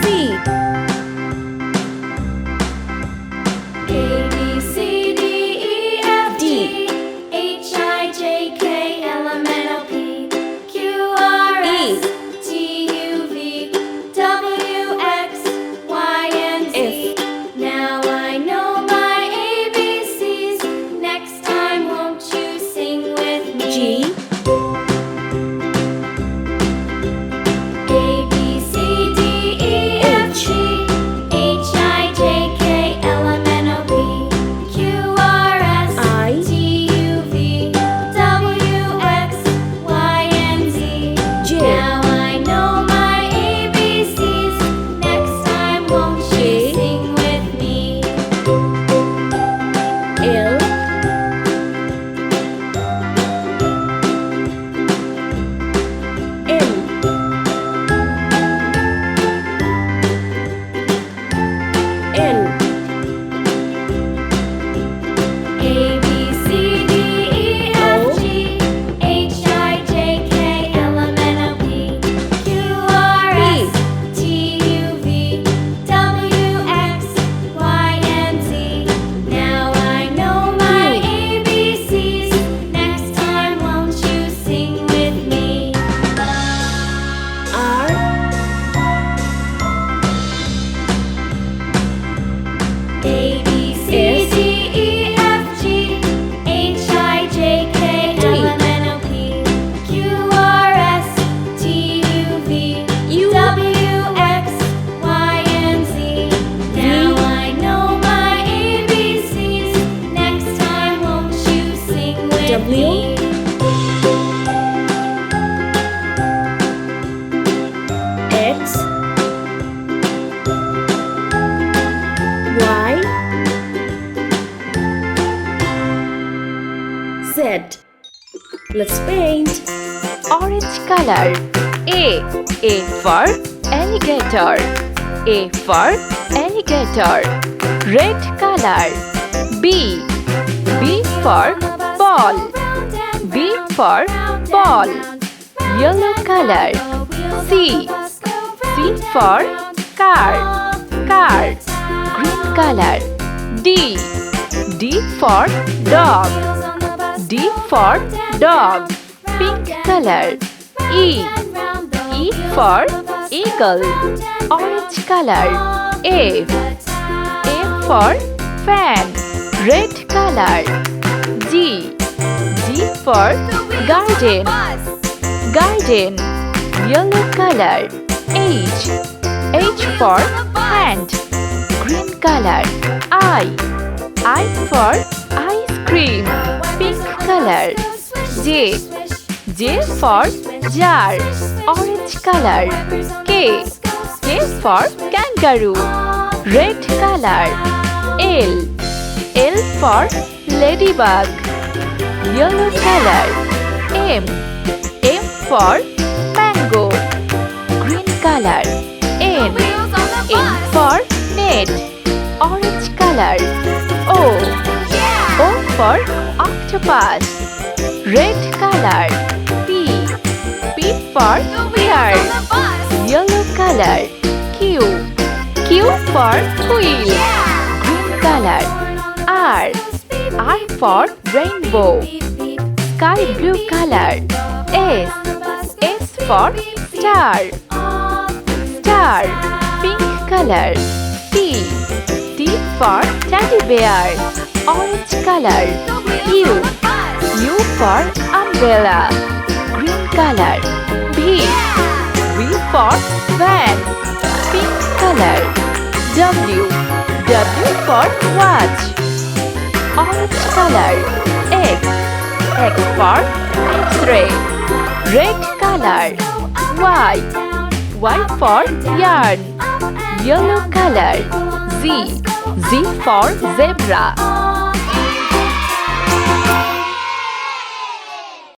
C. A, B, C, D, E, F, G, H, I, J, K, L, M, N, O, P, Q, R, S, T, U, V, W, X, Y, and Z. Now I know my ABCs. Next time, won't you sing with me? G. A, B, C, D, E, F, G, H, I, J, K, L, M, N, O, P, Q, R, S, I. T, U, V, W, X, Y, and Z. J. Now I know my ABCs. Next time, won't you J. sing with me? L. M. N. A, B, C, D, E, F, G, H, I, J, K, L, M, N, O, P, Q, R, S, T, U, V, W, X, Y, and Z. Now I know my ABCs. Next time, won't you sing with me? R. A, B, C, D, E, F, G, H, I, J, K, L, M, N, O, P, Q, R, S, T, U, V, U. W, X, Y, and Z. Now I know my ABCs. Next time, won't you sing with W. me? X. Y. Z. Let's paint. Orange color. A for alligator. A for alligator. Red color. B for ball. B for ball. Yellow color. C for car. Car. Green color. D for dog. D for dog. Pink color. E for eagle. Orange color. F for fan. Red color. G for garden. Garden. Yellow color. H for hand. Green color. I for ice cream. Pink color. J for jar. Orange color. K for kangaroo. Red color. L for ladybug. Yellow color. M for mango. Green color. N for net. Orange color. O for octopus. Red color. P for pear. Yellow color. Q for wheel. Green color. R for rainbow. Sky blue color. S for star. Star. Pink color. T for teddy bear. Orange color. U for umbrella. Green color. V for van. Pink color. W for watch. Orange color. X for X-ray. Red color. Y for yarn. Yellow color. Z for zebra.